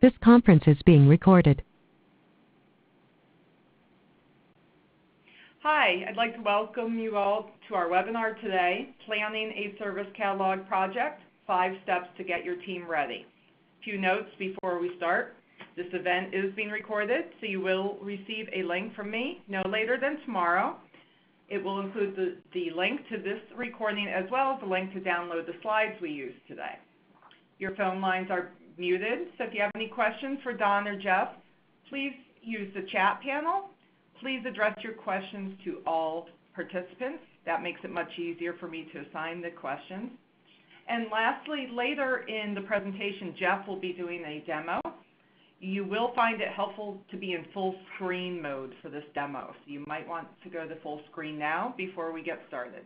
This conference is being recorded. Hi, I'd like to welcome you all to our webinar today, Planning a Service Catalog Project, 5 Steps to Get Your Team Ready. A few notes before we start. This event is being recorded, so you will receive a link from me no later than tomorrow. It will include the link to this recording as well as the link to download the slides we used today. Your phone lines are muted, so if you have any questions for Don or Jeff, please use the chat panel. Please address your questions to all participants. That makes it much easier for me to assign the questions. And lastly, later in the presentation, Jeff will be doing a demo. You will find it helpful to be in full screen mode for this demo. So you might want to go to full screen now before we get started.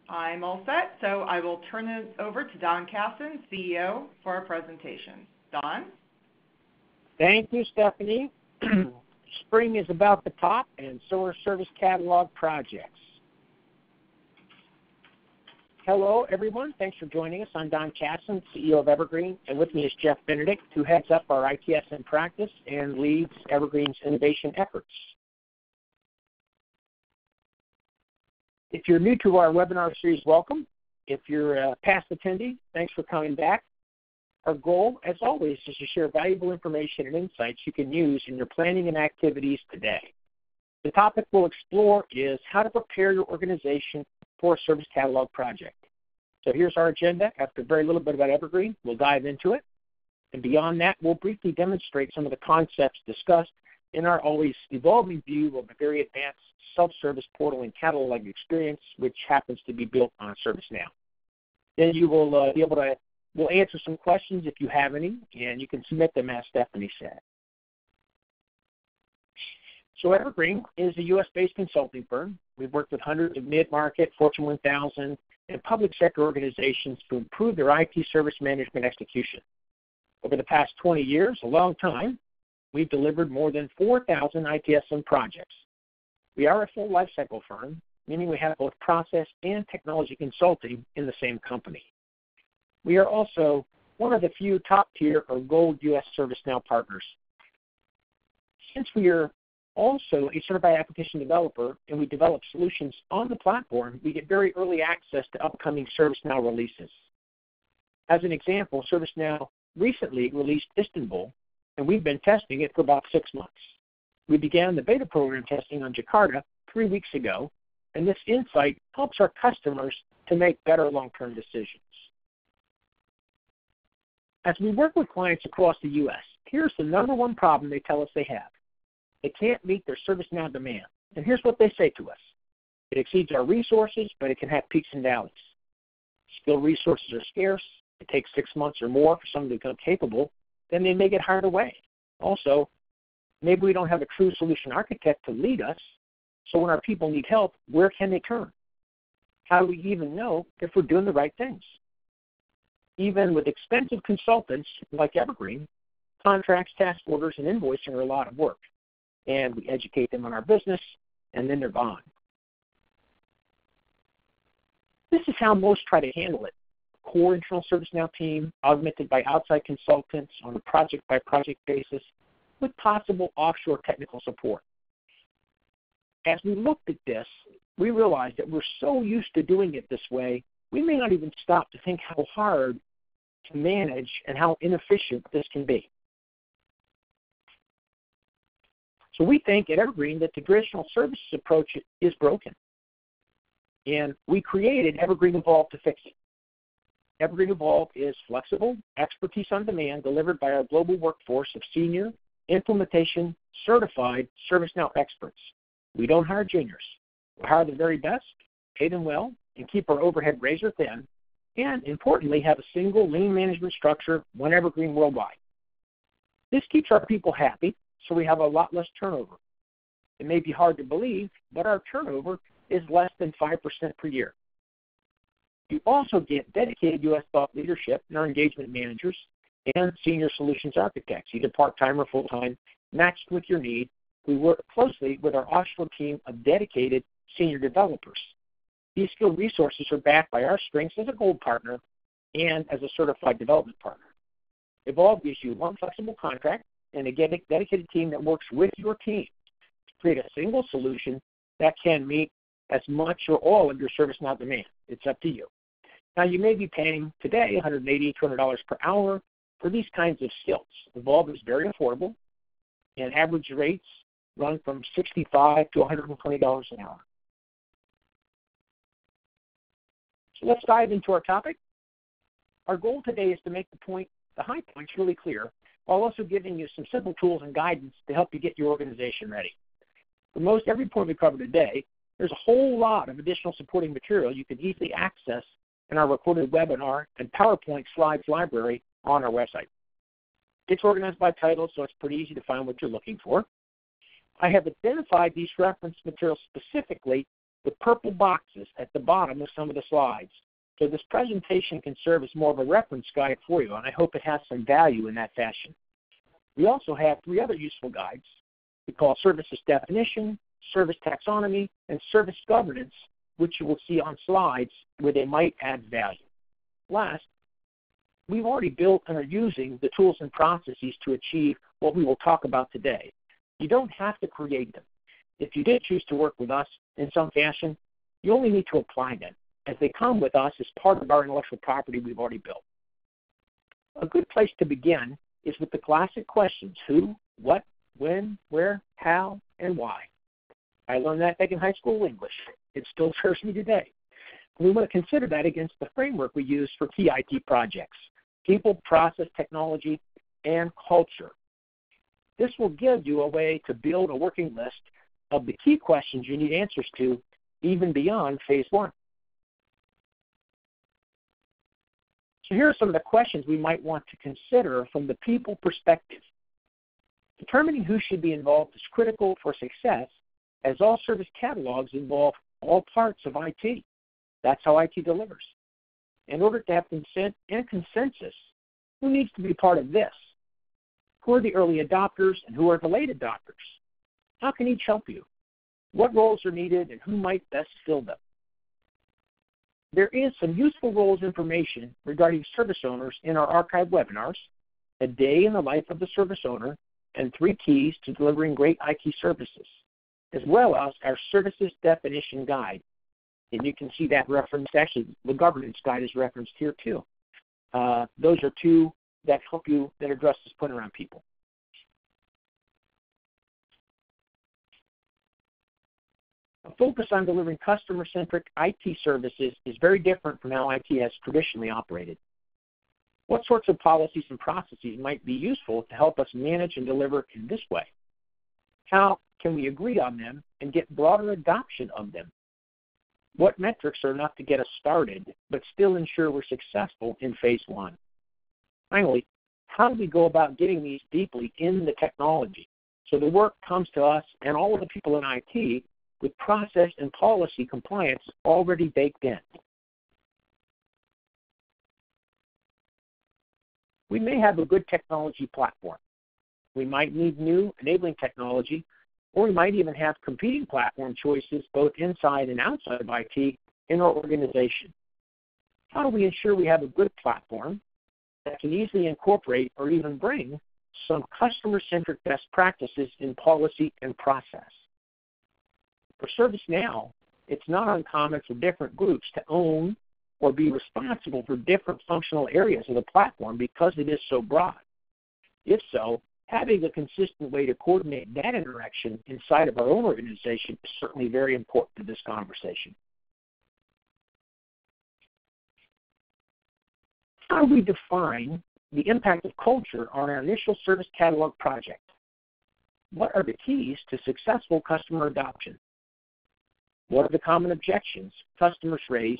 I'm all set, so I will turn it over to Don Casson, CEO, for our presentation. Don? Thank you, Stephanie. Spring is about to top, and so are service catalog projects. Hello, everyone. Thanks for joining us. I'm Don Casson, CEO of Evergreen, and with me is Jeff Benedict, who heads up our ITSM practice and leads Evergreen's innovation efforts. If you're new to our webinar series, welcome. If you're a past attendee, thanks for coming back. Our goal, as always, is to share valuable information and insights you can use in your planning and activities today. The topic we'll explore is how to prepare your organization for a service catalog project. So here's our agenda. After a very little bit about Evergreen, we'll dive into it. And beyond that, we'll briefly demonstrate some of the concepts discussed in our always evolving view of a very advanced self-service portal and catalog experience, which happens to be built on ServiceNow. Then you will be able to We'll answer some questions if you have any, and you can submit them as Stephanie said. So Evergreen is a U.S.-based consulting firm. We've worked with hundreds of mid-market, Fortune 1000, and public sector organizations to improve their IT service management execution. Over the past 20 years, a long time, we've delivered more than 4,000 ITSM projects. We are a full lifecycle firm, meaning we have both process and technology consulting in the same company. We are also one of the few top-tier or gold U.S. ServiceNow partners. Since we are also a certified application developer and we develop solutions on the platform, we get very early access to upcoming ServiceNow releases. As an example, ServiceNow recently released Istanbul, and we've been testing it for about 6 months. We began the beta program testing on Jakarta 3 weeks ago, and this insight helps our customers to make better long-term decisions. As we work with clients across the U.S., here's the number one problem they tell us they have. They can't meet their ServiceNow demand. And here's what they say to us. It exceeds our resources, but it can have peaks and valleys. Skilled resources are scarce. It takes 6 months or more for someone to become capable. Then they may get hired away. Also, maybe we don't have a true solution architect to lead us. So when our people need help, where can they turn? How do we even know if we're doing the right things? Even with expensive consultants like Evergreen, contracts, task orders, and invoicing are a lot of work. And we educate them on our business, and then they're gone. This is how most try to handle it. Core internal ServiceNow team, augmented by outside consultants on a project-by-project basis, with possible offshore technical support. As we looked at this, we realized that we're so used to doing it this way, we may not even stop to think how hard to manage and how inefficient this can be. So we think at Evergreen that the traditional services approach is broken. And we created Evergreen Evolve to fix it. Evergreen Evolve is flexible, expertise on demand delivered by our global workforce of senior, implementation, certified ServiceNow experts. We don't hire juniors. We hire the very best, pay them well, and keep our overhead razor thin, and importantly, have a single lean management structure, one Evergreen worldwide. This keeps our people happy, so we have a lot less turnover. It may be hard to believe, but our turnover is less than 5% per year. You also get dedicated U.S. thought leadership in our engagement managers and senior solutions architects, either part-time or full-time, matched with your need. We work closely with our offshore team of dedicated senior developers. These skilled resources are backed by our strengths as a gold partner and as a certified development partner. Evolve gives you one flexible contract and a dedicated team that works with your team to create a single solution that can meet as much or all of your ServiceNow demand. It's up to you. Now, you may be paying today $180, $200 per hour for these kinds of skills. Evolve is very affordable, and average rates run from $65 to $120 an hour. So let's dive into our topic. Our goal today is to make the high points really clear, while also giving you some simple tools and guidance to help you get your organization ready. For most every point we cover today, there's a whole lot of additional supporting material you can easily access in our recorded webinar and PowerPoint slides library on our website. It's organized by title, so it's pretty easy to find what you're looking for. I have identified these reference materials specifically with purple boxes at the bottom of some of the slides. So this presentation can serve as more of a reference guide for you, and I hope it has some value in that fashion. We also have 3 other useful guides we call Services Definition, Service Taxonomy, and Service Governance, which you will see on slides where they might add value. Last, we've already built and are using the tools and processes to achieve what we will talk about today. You don't have to create them. If you did choose to work with us in some fashion, you only need to apply them, as they come with us as part of our intellectual property we've already built. A good place to begin is with the classic questions: who, what, when, where, how, and why. I learned that back in high school English. It still serves me today. We want to consider that against the framework we use for key IT projects: people, process, technology, and culture. This will give you a way to build a working list of the key questions you need answers to, even beyond phase 1. So here are some of the questions we might want to consider from the people perspective. Determining who should be involved is critical for success, as all service catalogs involve all parts of IT. That's how IT delivers. In order to have consent and consensus, who needs to be part of this? Who are the early adopters and who are the late adopters? How can each help you? What roles are needed and who might best fill them? There is some useful roles information regarding service owners in our archived webinars: a day in the life of the service owner and 3 keys to delivering great IT services, as well as our services definition guide. And you can see that referenced. Actually, the governance guide is referenced here too. Those are 2 that help you, that address this point around people. A focus on delivering customer-centric IT services is very different from how IT has traditionally operated. What sorts of policies and processes might be useful to help us manage and deliver in this way? How can we agree on them and get broader adoption of them? What metrics are enough to get us started, but still ensure we're successful in phase 1? Finally, how do we go about getting these deeply in the technology so the work comes to us and all of the people in IT with process and policy compliance already baked in? We may have a good technology platform. We might need new enabling technology, or we might even have competing platform choices both inside and outside of IT in our organization. How do we ensure we have a good platform that can easily incorporate or even bring some customer-centric best practices in policy and process? For ServiceNow, it's not uncommon for different groups to own or be responsible for different functional areas of the platform because it is so broad. If so, having a consistent way to coordinate that interaction inside of our own organization is certainly very important to this conversation. How do we define the impact of culture on our initial service catalog project? What are the keys to successful customer adoption? What are the common objections customers raise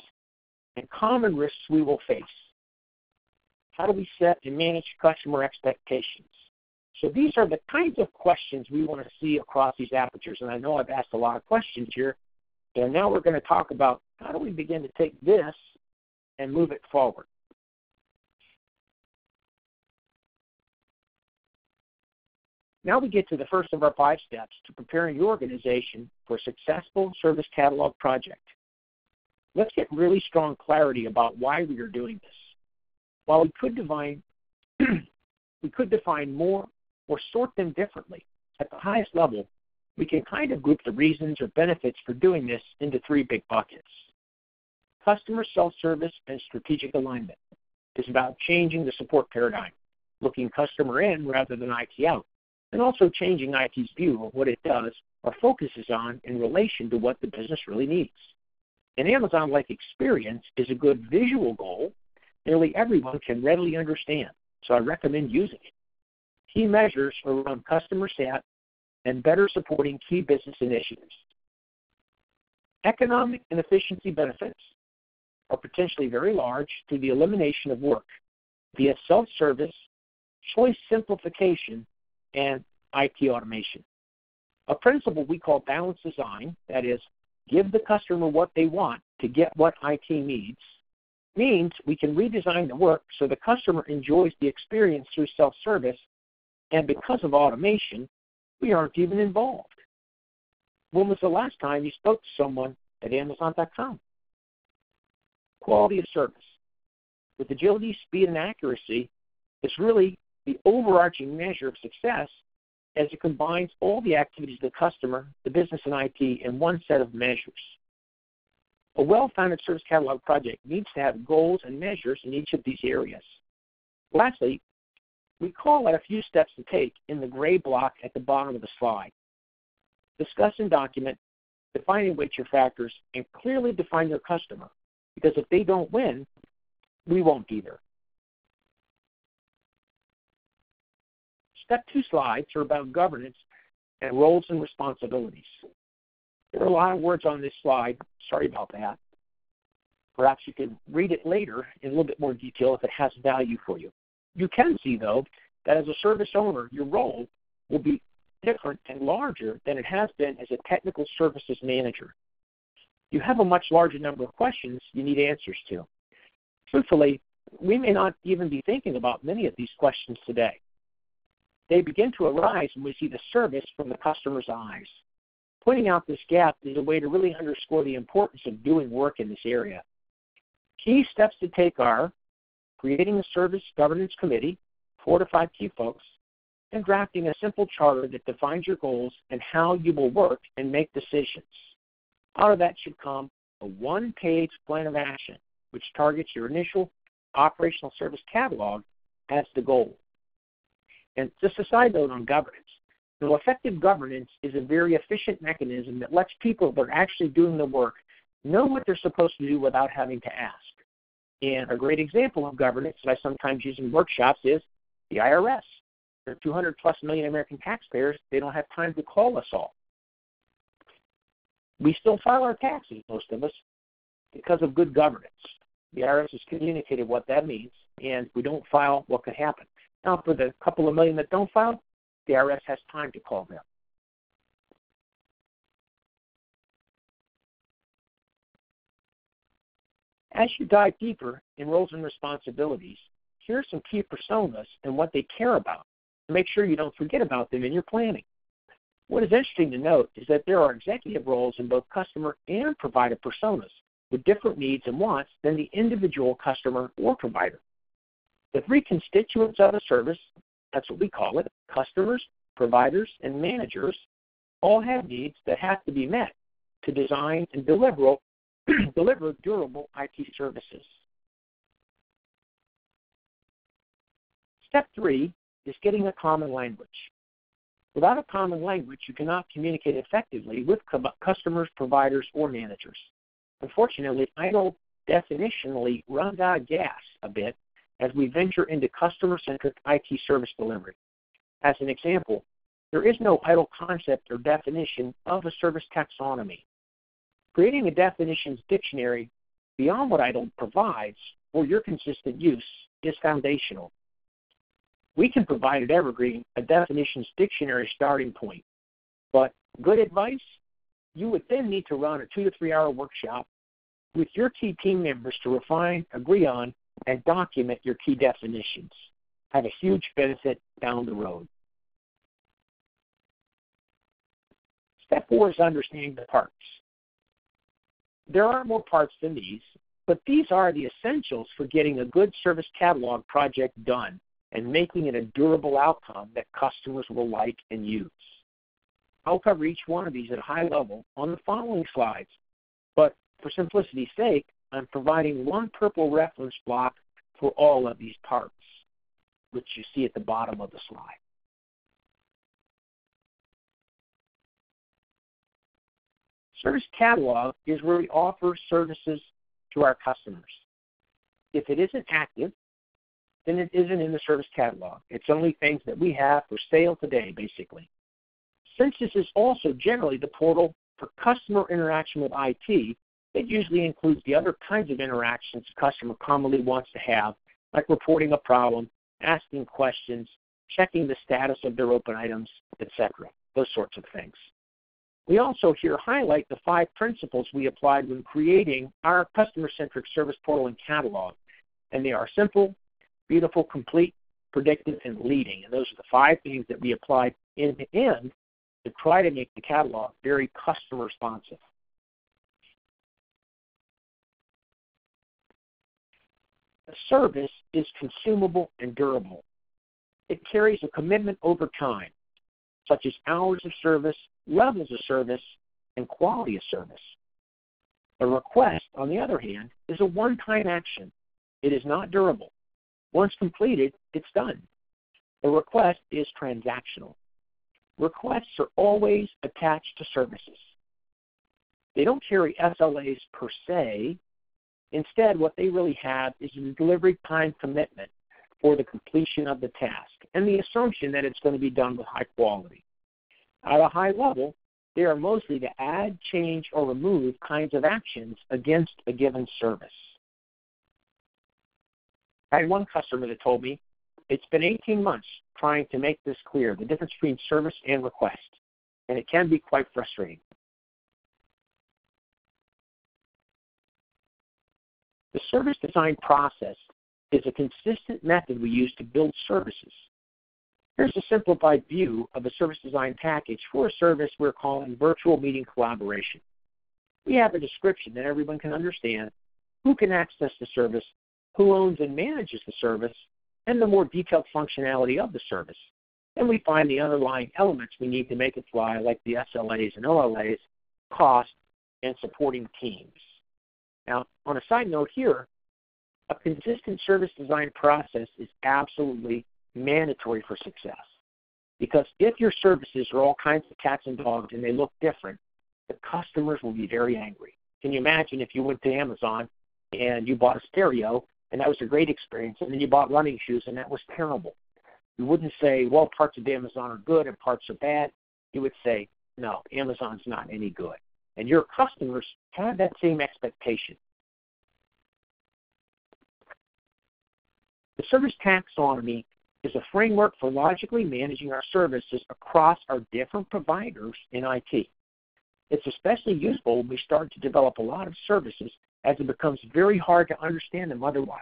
and common risks we will face? How do we set and manage customer expectations? So these are the kinds of questions we want to see across these apertures. And I know I've asked a lot of questions here. And now we're going to talk about how do we begin to take this and move it forward. Now we get to the first of our 5 steps to preparing your organization for a successful service catalog project. Let's get really strong clarity about why we are doing this. While we could define we could define more or sort them differently. At the highest level, we can kind of group the reasons or benefits for doing this into three big buckets. Customer self-service and strategic alignment is about changing the support paradigm, looking customer in rather than IT out, and also changing IT's view of what it does or focuses on in relation to what the business really needs. An Amazon-like experience is a good visual goal nearly everyone can readily understand, so I recommend using it. Key measures are around customer sat and better supporting key business initiatives. Economic and efficiency benefits are potentially very large through the elimination of work via self-service, choice simplification, and IT automation. A principle we call balanced design, that is, give the customer what they want to get what IT needs, means we can redesign the work so the customer enjoys the experience through self-service, and because of automation, we aren't even involved. When was the last time you spoke to someone at Amazon.com? Quality of service. With agility, speed, and accuracy, it's really the overarching measure of success as it combines all the activities of the customer, the business, and IT in one set of measures. A well-founded service catalog project needs to have goals and measures in each of these areas. Lastly, we call out a few steps to take in the gray block at the bottom of the slide. Discuss and document, define and weight your factors, and clearly define your customer, because if they don't win, we won't either. Step 2 slides are about governance and roles and responsibilities. There are a lot of words on this slide. Sorry about that. Perhaps you can read it later in a little bit more detail if it has value for you. You can see, though, that as a service owner, your role will be different and larger than it has been as a technical services manager. You have a much larger number of questions you need answers to. Truthfully, we may not even be thinking about many of these questions today. They begin to arise when we see the service from the customer's eyes. Pointing out this gap is a way to really underscore the importance of doing work in this area. Key steps to take are creating a service governance committee, 4 to 5 key folks, and drafting a simple charter that defines your goals and how you will work and make decisions. Out of that should come a 1-page plan of action, which targets your initial operational service catalog as the goal. And just a side note on governance. Effective governance is a very efficient mechanism that lets people that are actually doing the work know what they're supposed to do without having to ask. And a great example of governance that I sometimes use in workshops is the IRS. There are 200+ million American taxpayers. They don't have time to call us all. We still file our taxes, most of us, because of good governance. The IRS has communicated what that means, and if we don't file, what could happen? Now, for the couple of million that don't file, the IRS has time to call them. As you dive deeper in roles and responsibilities, here are some key personas and what they care about. Make sure you don't forget about them in your planning. What is interesting to note is that there are executive roles in both customer and provider personas with different needs and wants than the individual customer or provider. The 3 constituents of a service, that's what we call it, customers, providers, and managers, all have needs that have to be met to design and deliver durable IT services. Step 3 is getting a common language. Without a common language, you cannot communicate effectively with customers, providers, or managers. Unfortunately, ITIL definitionally runs out of gas a bit as we venture into customer-centric IT service delivery. As an example, there is no ITIL concept or definition of a service taxonomy. Creating a definitions dictionary beyond what ITIL provides for your consistent use is foundational. We can provide at Evergreen a definitions dictionary starting point, but good advice, you would then need to run a 2 to 3 hour workshop with your key team members to refine, agree on, and document your key definitions. Have a huge benefit down the road. Step 4 is understanding the parts. There are more parts than these, but these are the essentials for getting a good service catalog project done and making it a durable outcome that customers will like and use. I'll cover each one of these at a high level on the following slides, but for simplicity's sake, I'm providing one purple reference block for all of these parts, which you see at the bottom of the slide. Service Catalog is where we offer services to our customers. If it isn't active, then it isn't in the Service Catalog. It's only things that we have for sale today, basically. Since this is also generally the portal for customer interaction with IT, it usually includes the other kinds of interactions a customer commonly wants to have, like reporting a problem, asking questions, checking the status of their open items, etc., those sorts of things. We also here highlight the 5 principles we applied when creating our customer-centric service portal and catalog, and they are simple, beautiful, complete, predictive, and leading. And those are the 5 things that we applied end to end to try to make the catalog very customer responsive. The service is consumable and durable. It carries a commitment over time, such as hours of service, levels of service, and quality of service. A request, on the other hand, is a one-time action. It is not durable. Once completed, it's done. A request is transactional. Requests are always attached to services. They don't carry SLAs per se. Instead, what they really have is a delivery time commitment for the completion of the task and the assumption that it's going to be done with high quality. At a high level, they are mostly to add, change, or remove kinds of actions against a given service. I had one customer that told me, it's been 18 months trying to make this clear, the difference between service and request, and it can be quite frustrating. The service design process is a consistent method we use to build services. Here's a simplified view of a service design package for a service we're calling virtual meeting collaboration. We have a description that everyone can understand, who can access the service, who owns and manages the service, and the more detailed functionality of the service. Then we find the underlying elements we need to make it fly, like the SLAs and OLAs, cost, and supporting teams. Now, on a side note here, a consistent service design process is absolutely mandatory for success. Because if your services are all kinds of cats and dogs and they look different, the customers will be very angry. Can you imagine if you went to Amazon and you bought a stereo and that was a great experience, and then you bought running shoes and that was terrible? You wouldn't say, well, parts of Amazon are good and parts are bad. You would say, no, Amazon's not any good. And your customers have that same expectation. The service taxonomy is a framework for logically managing our services across our different providers in IT. It's especially useful when we start to develop a lot of services, as it becomes very hard to understand them otherwise.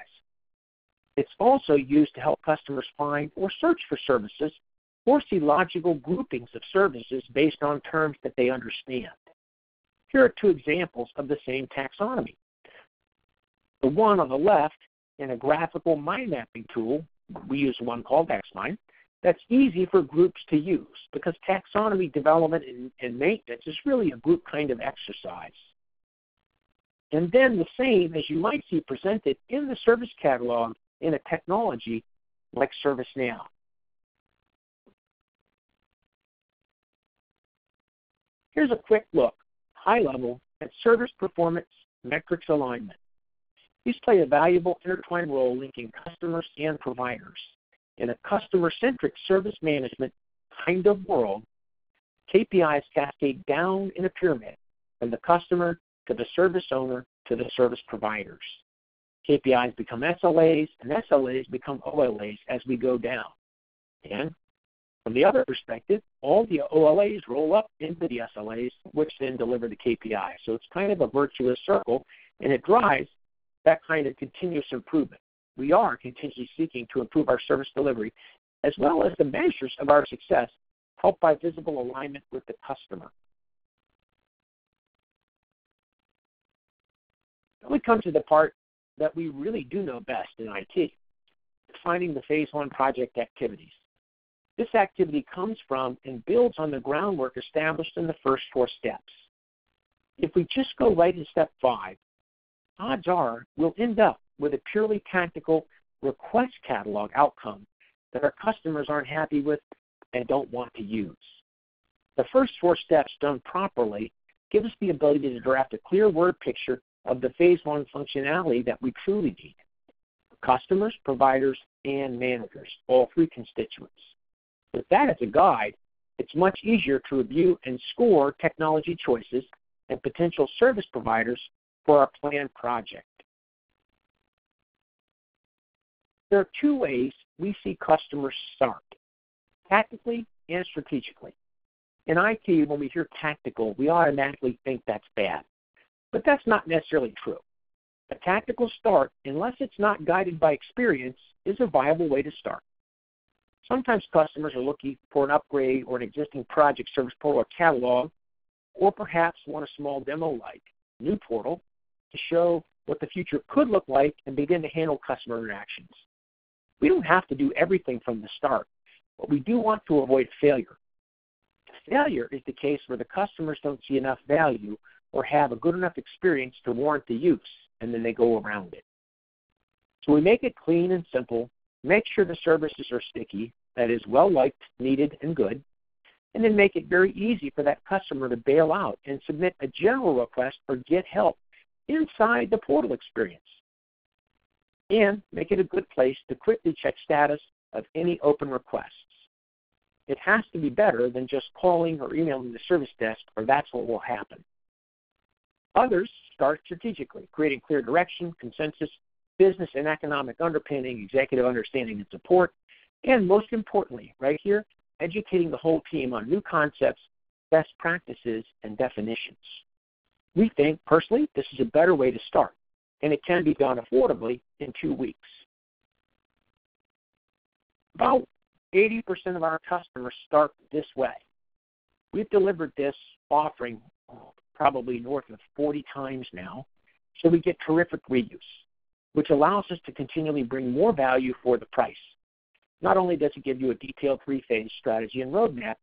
It's also used to help customers find or search for services or see logical groupings of services based on terms that they understand. Here are 2 examples of the same taxonomy. The one on the left, in a graphical mind mapping tool, we use one called XMind, that's easy for groups to use because taxonomy development and maintenance is really a group kind of exercise. And then the same as you might see presented in the service catalog in a technology like ServiceNow. Here's a quick look, high level, at service performance metrics alignment. These play a valuable intertwined role linking customers and providers. In a customer-centric service management kind of world, KPIs cascade down in a pyramid from the customer to the service owner to the service providers. KPIs become SLAs, and SLAs become OLAs as we go down. And from the other perspective, all the OLAs roll up into the SLAs, which then deliver the KPI. So it's kind of a virtuous circle, and it drives that kind of continuous improvement. We are continually seeking to improve our service delivery, as well as the measures of our success, helped by visible alignment with the customer. Then we come to the part that we really do know best in IT, defining the Phase 1 project activities. This activity comes from and builds on the groundwork established in the first 4 steps. If we just go right to step 5, odds are we'll end up with a purely tactical request catalog outcome that our customers aren't happy with and don't want to use. The first 4 steps done properly give us the ability to draft a clear word picture of the Phase 1 functionality that we truly need. Customers, providers, and managers, all 3 constituents. With that as a guide, it's much easier to review and score technology choices and potential service providers for our planned project. There are 2 ways we see customers start, tactically and strategically. In IT, when we hear tactical, we automatically think that's bad. But that's not necessarily true. A tactical start, unless it's not guided by experience, is a viable way to start. Sometimes customers are looking for an upgrade or an existing project service portal or catalog, or perhaps want a small demo like new portal to show what the future could look like and begin to handle customer interactions. We don't have to do everything from the start, but we do want to avoid failure. Failure is the case where the customers don't see enough value or have a good enough experience to warrant the use, and then they go around it. So we make it clean and simple, make sure the services are sticky, that is well-liked, needed, and good, and then make it very easy for that customer to bail out and submit a general request or get help inside the portal experience. And make it a good place to quickly check status of any open requests. It has to be better than just calling or emailing the service desk, or that's what will happen. Others start strategically, creating clear direction, consensus, business and economic underpinning, executive understanding and support, and most importantly, right here, educating the whole team on new concepts, best practices, and definitions. We think, personally, this is a better way to start, and it can be done affordably in 2 weeks. About 80% of our customers start this way. We've delivered this offering probably north of 40 times now, so we get terrific reuse, which allows us to continually bring more value for the price. Not only does it give you a detailed 3-phase strategy and roadmap,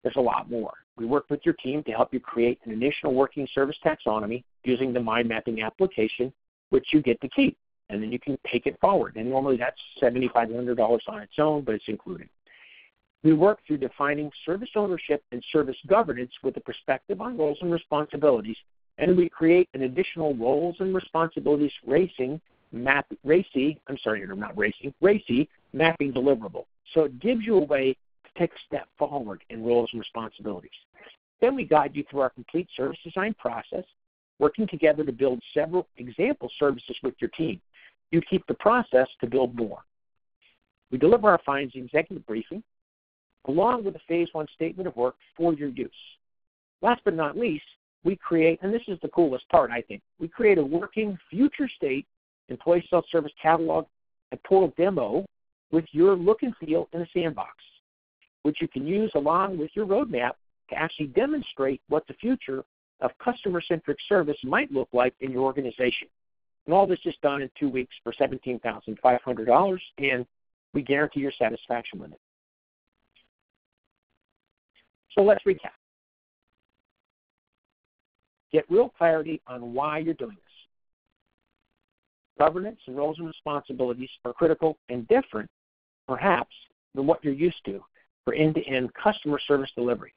there's a lot more. We work with your team to help you create an initial working service taxonomy using the mind mapping application, which you get to keep, and then you can take it forward. And normally that's $7,500 on its own, but it's included. We work through defining service ownership and service governance with a perspective on roles and responsibilities, and we create an additional roles and responsibilities RACI mapping deliverable. So it gives you a way to take a step forward in roles and responsibilities. Then we guide you through our complete service design process, working together to build several example services with your team. You keep the process to build more. We deliver our findings in executive briefing, along with a Phase 1 statement of work for your use. Last but not least, we create, and this is the coolest part, I think, we create a working future state employee self-service catalog and portal demo with your look and feel in a sandbox, which you can use along with your roadmap to actually demonstrate what the future of customer-centric service might look like in your organization. And all this is done in 2 weeks for $17,500, and we guarantee your satisfaction with it. So let's recap. Get real clarity on why you're doing this. Governance and roles and responsibilities are critical and different, perhaps, than what you're used to for end-to-end customer service delivery.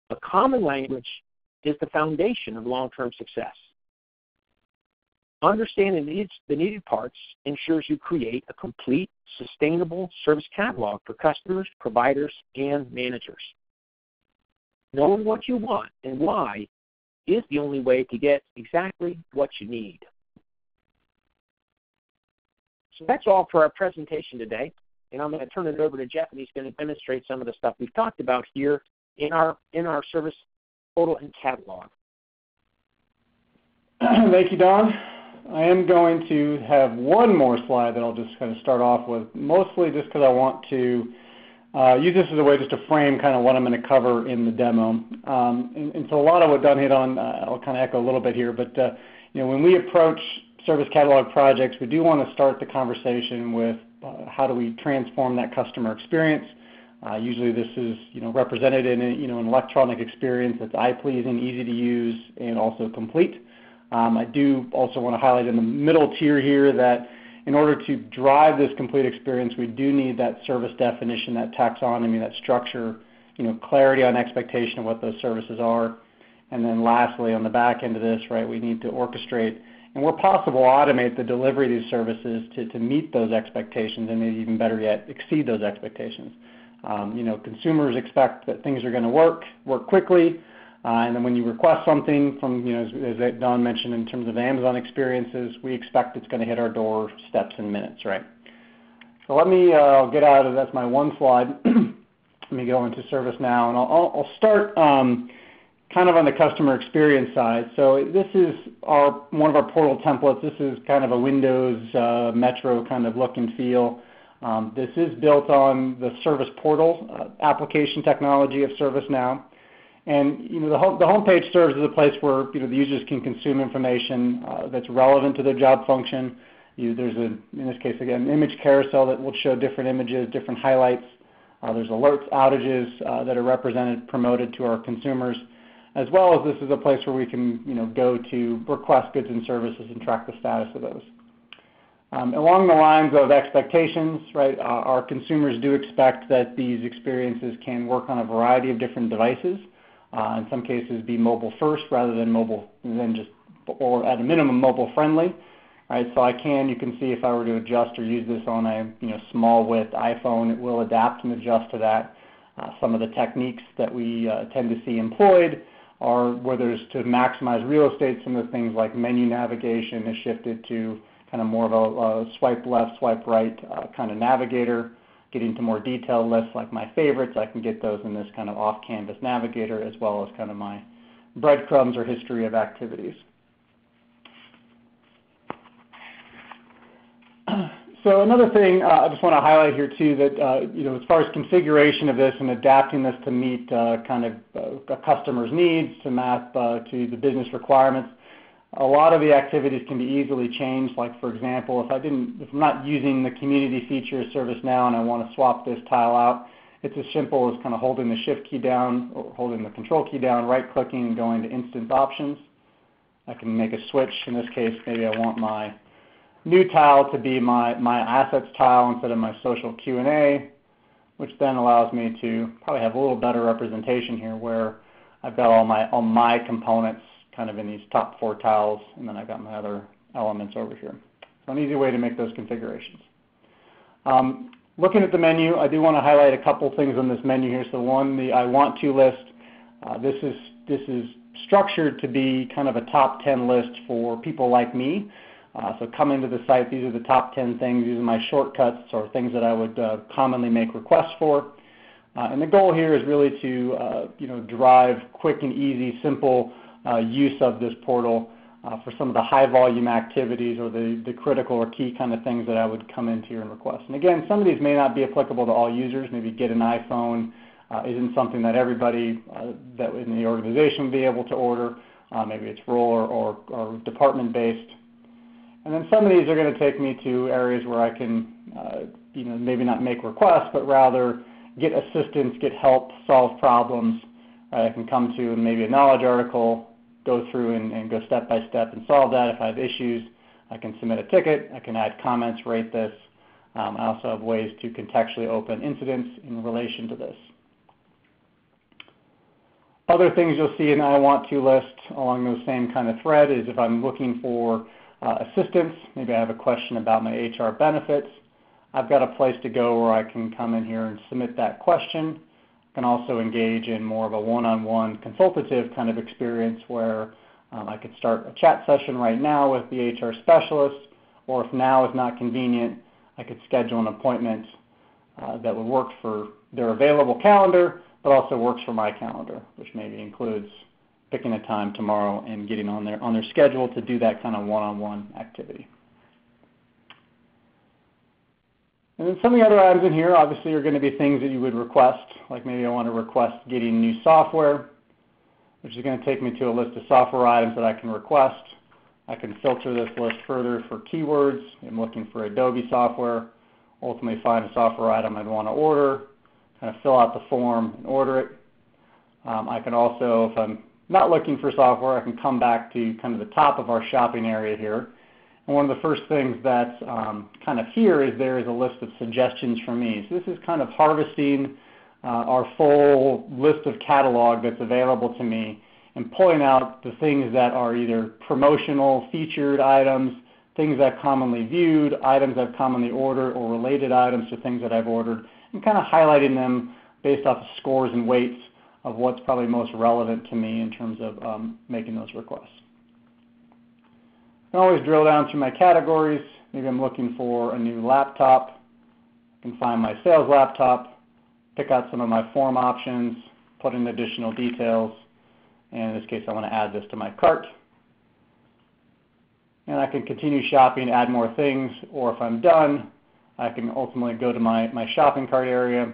A common language is the foundation of long-term success. Understanding the needed parts ensures you create a complete, sustainable service catalog for customers, providers, and managers. Knowing what you want and why is the only way to get exactly what you need. So that's all for our presentation today, and I'm going to turn it over to Jeff, and he's going to demonstrate some of the stuff we've talked about here in our service portal and catalog. Thank you, Don. I am going to have one more slide that I'll just kind of start off with, mostly just because I want to use this as a way just to frame kind of what I'm going to cover in the demo. And so a lot of what Don hit on, I'll kind of echo a little bit here, but when we approach service catalog projects, we do want to start the conversation with how do we transform that customer experience. Usually this is represented in an electronic experience that's eye-pleasing, easy to use, and also complete. I do also want to highlight in the middle tier here that in order to drive this complete experience, we do need that service definition, that taxonomy, that structure, clarity on expectation of what those services are. And then lastly, on the back end of this, right, we need to orchestrate and where possible automate the delivery of these services to meet those expectations and maybe even better yet, exceed those expectations. Consumers expect that things are going to work quickly, and then when you request something from, as Don mentioned in terms of Amazon experiences, we expect it's going to hit our door steps in minutes, right? So let me get out of that's my one slide. Let me go into ServiceNow, and I'll start kind of on the customer experience side. So this is one of our portal templates. This is kind of a Windows Metro kind of look and feel. This is built on the Service Portal application technology of ServiceNow. And the home page serves as a place where the users can consume information that's relevant to their job function. There's in this case again, an image carousel that will show different images, different highlights. There's alerts, outages that are represented, promoted to our consumers, as well as this is a place where we can go to request goods and services and track the status of those. Along the lines of expectations, right, our consumers do expect that these experiences can work on a variety of different devices. In some cases, be mobile first rather than or at a minimum mobile friendly. Right, so you can see if I were to adjust or use this on a small width iPhone, it will adapt and adjust to that. Some of the techniques that we tend to see employed are where there's to maximize real estate. Some of the things like menu navigation is shifted to kind of more of a swipe left, swipe right kind of navigator. Getting to more detailed lists like my favorites, I can get those in this kind of off-canvas navigator, as well as kind of my breadcrumbs or history of activities. So another thing I just want to highlight here too, that as far as configuration of this and adapting this to meet kind of a customer's needs, to map to the business requirements, a lot of the activities can be easily changed. Like for example, if I'm not using the community feature of ServiceNow and I want to swap this tile out, it's as simple as kind of holding the Shift key down or holding the Control key down, right-clicking and going to Instance Options. I can make a switch. In this case, maybe I want my new tile to be my assets tile instead of my social Q&A, which then allows me to probably have a little better representation here where I've got all my components kind of in these top 4 tiles, and then I've got my other elements over here. So an easy way to make those configurations. Looking at the menu, I do want to highlight a couple things on this menu here. So one, the I want to list. This is structured to be kind of a top 10 list for people like me. So come into the site, these are the top 10 things. These are my shortcuts or things that I would commonly make requests for. And the goal here is really to drive quick and easy, simple use of this portal for some of the high volume activities or the critical or key kind of things that I would come into here and request. And again, some of these may not be applicable to all users. Maybe get an iPhone isn't something that everybody that in the organization would be able to order. Maybe it's role or department based. And then some of these are going to take me to areas where I can maybe not make requests, but rather get assistance, get help, solve problems. I can come to maybe a knowledge article, go through and go step by step and solve that. If I have issues, I can submit a ticket. I can add comments, rate this. I also have ways to contextually open incidents in relation to this. Other things you'll see in I want to list along those same kind of thread is if I'm looking for assistance, maybe I have a question about my HR benefits, I've got a place to go where I can come in here and submit that question. I can also engage in more of a one-on-one consultative kind of experience where I could start a chat session right now with the HR specialist, or if now is not convenient, I could schedule an appointment that would work for their available calendar, but also works for my calendar, which maybe includes picking a time tomorrow and getting on their schedule to do that kind of one-on-one activity. And then some of the other items in here obviously are going to be things that you would request, like maybe I want to request getting new software, which is going to take me to a list of software items that I can request. I can filter this list further for keywords. I'm looking for Adobe software, ultimately find a software item I'd want to order, kind of fill out the form and order it. I can also, if I'm not looking for software, I can come back to kind of the top of our shopping area here. And one of the first things that's kind of here is there is a list of suggestions for me. So this is kind of harvesting our full list of catalog that's available to me and pulling out the things that are either promotional, featured items, things I've commonly viewed, items I've commonly ordered, or related items to things that I've ordered, and kind of highlighting them based off of scores and weights of what's probably most relevant to me in terms of making those requests. I can always drill down through my categories. Maybe I'm looking for a new laptop. I can find my sales laptop, pick out some of my form options, put in additional details, and in this case I want to add this to my cart. And I can continue shopping, add more things, or if I'm done, I can ultimately go to my shopping cart area,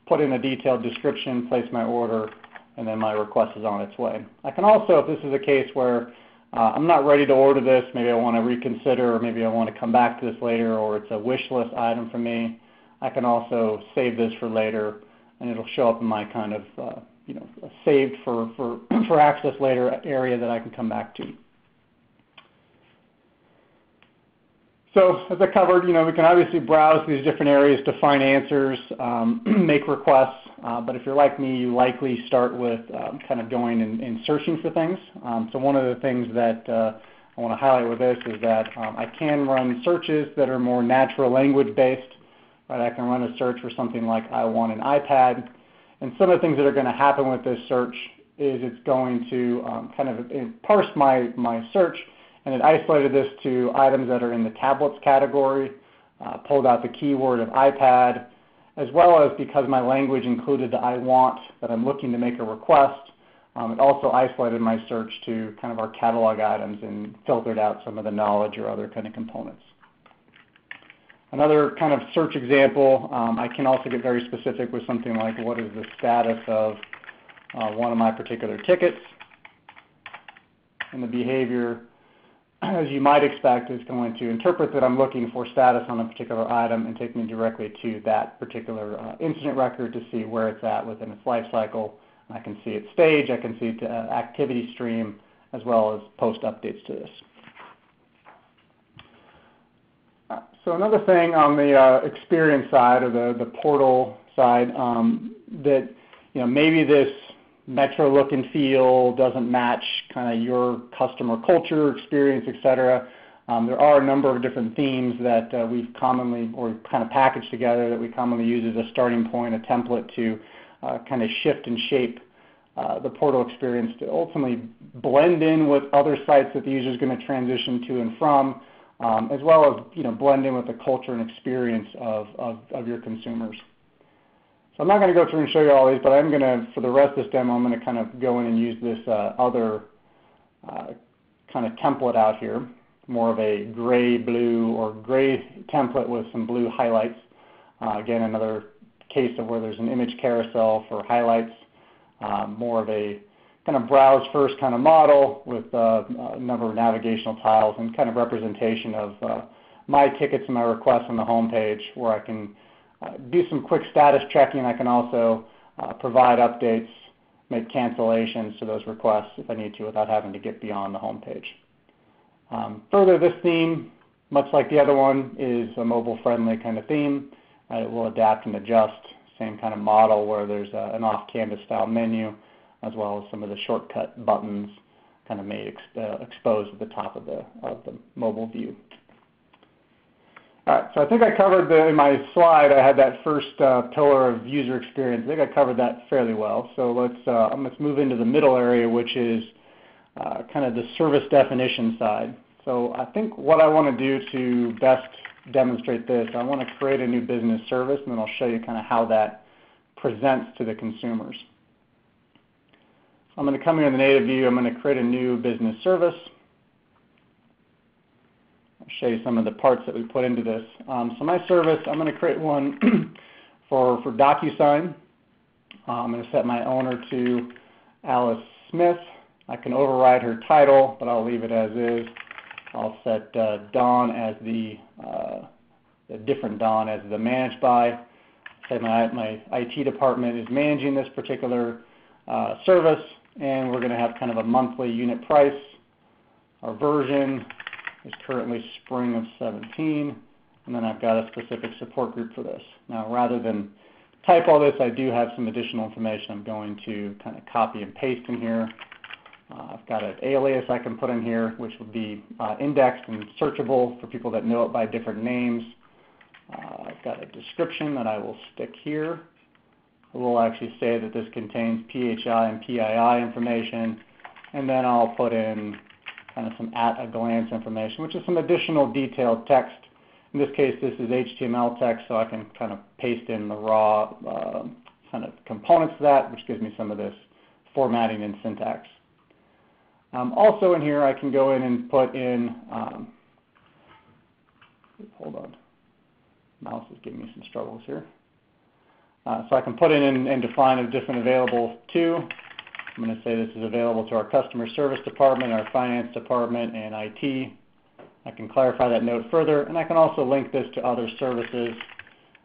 put in a detailed description, place my order, and then my request is on its way. I can also, if this is a case where I'm not ready to order this, maybe I want to reconsider, or maybe I want to come back to this later, or it's a wish list item for me, I can also save this for later, and it'll show up in my kind of saved for access later area that I can come back to. So as I covered, we can obviously browse these different areas to find answers, make requests, but if you're like me, you likely start with kind of going and searching for things. So one of the things that I want to highlight with this is that I can run searches that are more natural language based. Right? I can run a search for something like I want an iPad, and some of the things that are going to happen with this search is it's going to kind of parse my search, and it isolated this to items that are in the tablets category, pulled out the keyword of iPad, as well as because my language included the I want that I'm looking to make a request, it also isolated my search to kind of our catalog items and filtered out some of the knowledge or other kind of components. Another kind of search example, I can also get very specific with something like what is the status of one of my particular tickets, and the behavior, as you might expect, is going to interpret that I'm looking for status on a particular item and take me directly to that particular incident record to see where it's at within its life cycle. I can see its stage, I can see its activity stream, as well as post updates to this. So another thing on the experience side, or the portal side, that maybe this metro look and feel doesn't match kind of your customer culture, experience, etc. There are a number of different themes that we've commonly, or kind of packaged together, that we commonly use as a starting point, a template to kind of shift and shape the portal experience to ultimately blend in with other sites that the user is going to transition to and from, as well as blend in with the culture and experience of your consumers. So I'm not going to go through and show you all these, but I'm going to, for the rest of this demo, I'm going to kind of go in and use this other kind of template out here, more of a gray-blue or gray template with some blue highlights. Again, another case of where there's an image carousel for highlights, more of a kind of browse first kind of model with a number of navigational tiles and kind of representation of my tickets and my requests on the home page, where I can do some quick status checking. I can also provide updates, make cancellations to those requests if I need to without having to get beyond the home page. Further, this theme, much like the other one, is a mobile-friendly kind of theme. It will adapt and adjust, same kind of model where there's an off-canvas style menu, as well as some of the shortcut buttons kind of made exposed at the top of the mobile view. All right, so I think I covered in my slide, I had that first pillar of user experience. I think I covered that fairly well. So let's move into the middle area, which is kind of the service definition side. So I think what I want to do to best demonstrate this, I want to create a new business service, and then I'll show you kind of how that presents to the consumers. So I'm going to come here in the native view. I'm going to create a new business service. I'll show you some of the parts that we put into this. So my service, I'm going to create one for DocuSign. I'm going to set my owner to Alice Smith, I can override her title, but I'll leave it as is. I'll set Don as a different Don as the managed by. Say my IT department is managing this particular service, and we're going to have kind of a monthly unit price. Our version is currently spring of 17, and then I've got a specific support group for this. Now, rather than type all this, I do have some additional information I'm going to kind of copy and paste in here. I've got an alias I can put in here, which will be indexed and searchable for people that know it by different names. I've got a description that I will stick here. It will actually say that this contains PHI and PII information, and then I'll put in kind of some at-a-glance information, which is some additional detailed text. In this case, this is HTML text, so I can kind of paste in the raw kind of components of that, which gives me some of this formatting and syntax. Also in here, I can go in and put in, hold on, mouse is giving me some struggles here. So I can put in and define a different available to. I'm going to say this is available to our customer service department, our finance department, and IT. I can clarify that note further, and I can also link this to other services.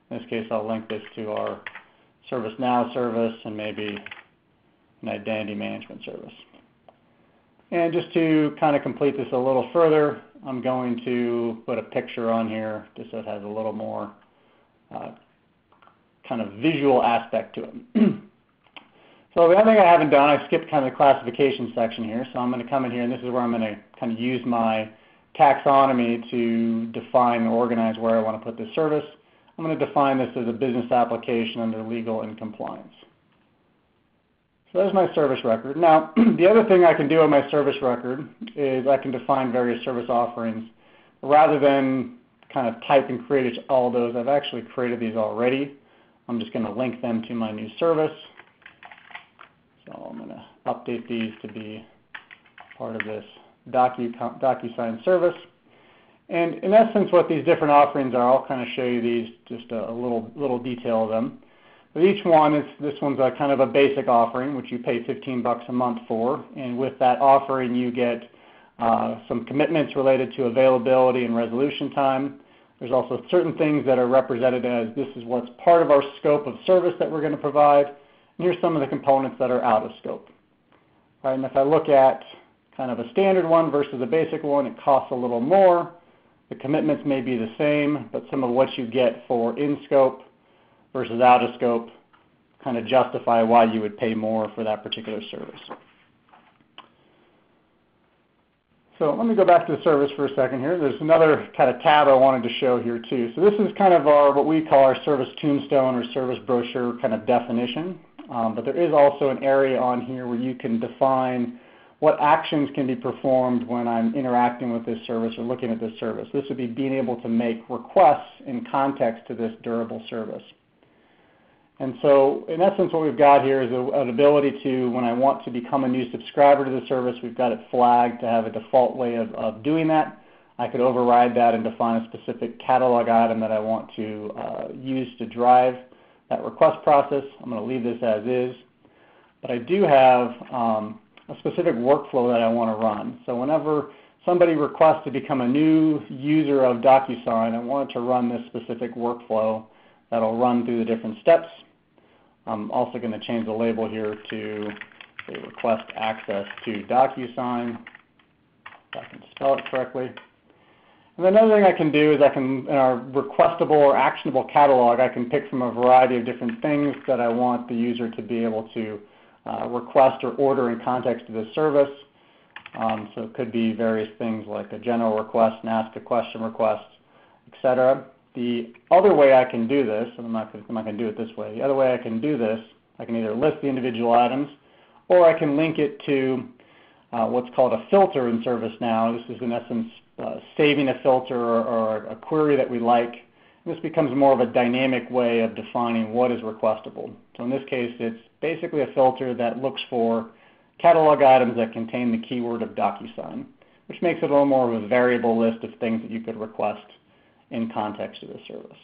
In this case, I'll link this to our ServiceNow service and maybe an identity management service. And just to kind of complete this a little further, I'm going to put a picture on here just so it has a little more kind of visual aspect to it. So the other thing I haven't done, I skipped kind of the classification section here, so I'm going to come in here, and this is where I'm going to kind of use my taxonomy to define or organize where I want to put this service. I'm going to define this as a business application under legal and compliance. So there's my service record. Now, the other thing I can do on my service record is I can define various service offerings. Rather than kind of type and create all those, I've actually created these already. I'm just going to link them to my new service. So I'm going to update these to be part of this DocuSign service. And in essence, what these different offerings are, I'll kind of show you these, just a little detail of them. But each one is, this one's a kind of a basic offering, which you pay $15 a month for. And with that offering, you get some commitments related to availability and resolution time. There's also certain things that are represented as this is what's part of our scope of service that we're going to provide. And here's some of the components that are out of scope. Right, and if I look at kind of a standard one versus a basic one, it costs a little more. The commitments may be the same, but some of what you get for in scope versus out of scope kind of justify why you would pay more for that particular service. So let me go back to the service for a second here. There's another kind of tab I wanted to show here too. So this is kind of what we call our service tombstone or service brochure kind of definition. But there is also an area on here where you can define what actions can be performed when I'm interacting with this service or looking at this service. This would be being able to make requests in context to this durable service. And so in essence what we've got here is an ability to, when I want to become a new subscriber to the service, we've got it flagged to have a default way of doing that. I could override that and define a specific catalog item that I want to use to drive that request process. I'm going to leave this as is. But I do have a specific workflow that I want to run. So whenever somebody requests to become a new user of DocuSign, I want it to run this specific workflow that'll run through the different steps. I'm also going to change the label here to say request access to DocuSign, if I can spell it correctly. And another thing I can do is I can, in our requestable or actionable catalog, I can pick from a variety of different things that I want the user to be able to request or order in context to this service. So it could be various things like a general request, an ask a question request, etc. The other way I can do this, and I'm not going to do it this way, the other way I can do this, I can either list the individual items or I can link it to what's called a filter in ServiceNow. This is in essence saving a filter or a query that we like. And this becomes more of a dynamic way of defining what is requestable. So in this case, it's basically a filter that looks for catalog items that contain the keyword of DocuSign, which makes it a little more of a variable list of things that you could request in context of the service.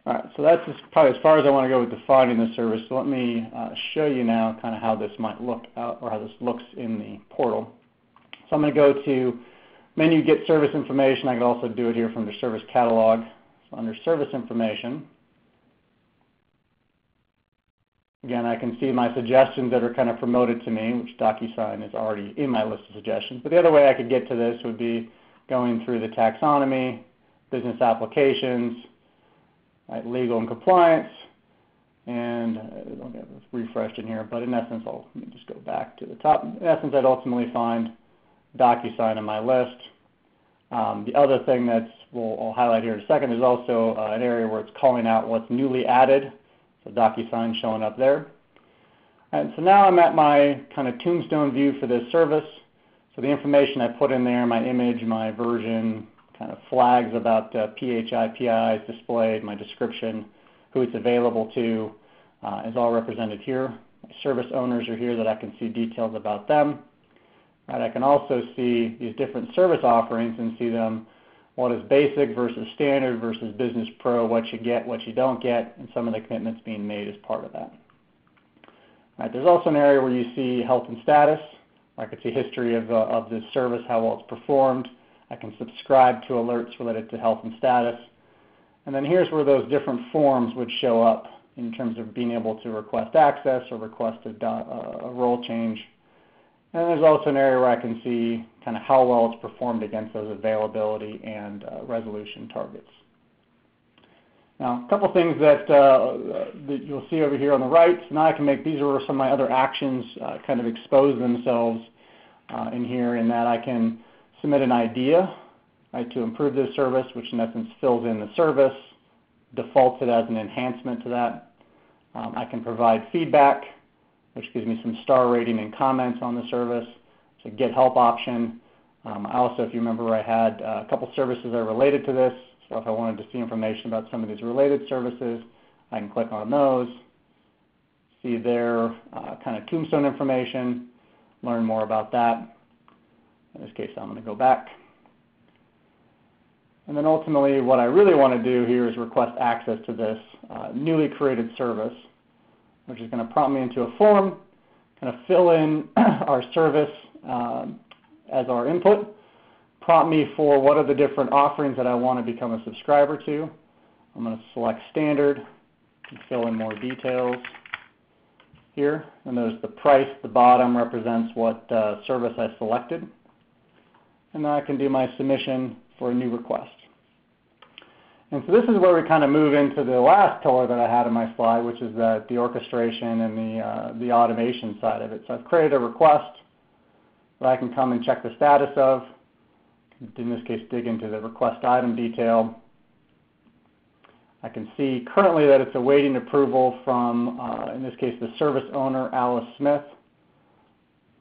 All right, so that's probably as far as I want to go with defining the service. So let me show you now kind of how this might look out, or how this looks in the portal. So I'm going to go to menu Get Service Information. I could also do it here from the Service Catalog. So under Service Information, again, I can see my suggestions that are kind of promoted to me, which DocuSign is already in my list of suggestions. But the other way I could get to this would be going through the Taxonomy, Business Applications, right, Legal and Compliance, and I don't have this refreshed in here, but in essence, let me just go back to the top. In essence, I'd ultimately find DocuSign on my list. The other thing that I'll highlight here in a second is also an area where it's calling out what's newly added. So DocuSign showing up there. And so now I'm at my kind of Tombstone view for this service. So the information I put in there, my image, my version, kind of flags about PHI, PII is displayed, my description, who it's available to is all represented here. My service owners are here that I can see details about them. Right, I can also see these different service offerings and see them, what is basic versus standard versus business pro, what you get, what you don't get, and some of the commitments being made as part of that. Right, there's also an area where you see health and status. I can see history of this service, how well it's performed. I can subscribe to alerts related to health and status. And then here's where those different forms would show up in terms of being able to request access or request a role change. And there's also an area where I can see kind of how well it's performed against those availability and resolution targets. Now, a couple things that you'll see over here on the right. So now I can make, these are some of my other actions kind of expose themselves in here, in that I can submit an idea, right, to improve this service, which in essence fills in the service, defaults it as an enhancement to that. I can provide feedback, which gives me some star rating and comments on the service. It's a get help option. I also, if you remember, I had a couple services that are related to this. So if I wanted to see information about some of these related services, I can click on those, see their kind of Tombstone information, learn more about that. In this case, I'm going to go back. And then ultimately, what I really want to do here is request access to this newly created service, which is going to prompt me into a form, kind of fill in our service as our input, prompt me for what are the different offerings that I want to become a subscriber to. I'm going to select standard and fill in more details here. And there's the price, the bottom represents what service I selected. And then I can do my submission for a new request. And so this is where we kind of move into the last pillar that I had in my slide, which is the orchestration and the automation side of it. So I've created a request that I can come and check the status of. In this case, dig into the request item detail. I can see currently that it's awaiting approval from, in this case, the service owner, Alice Smith.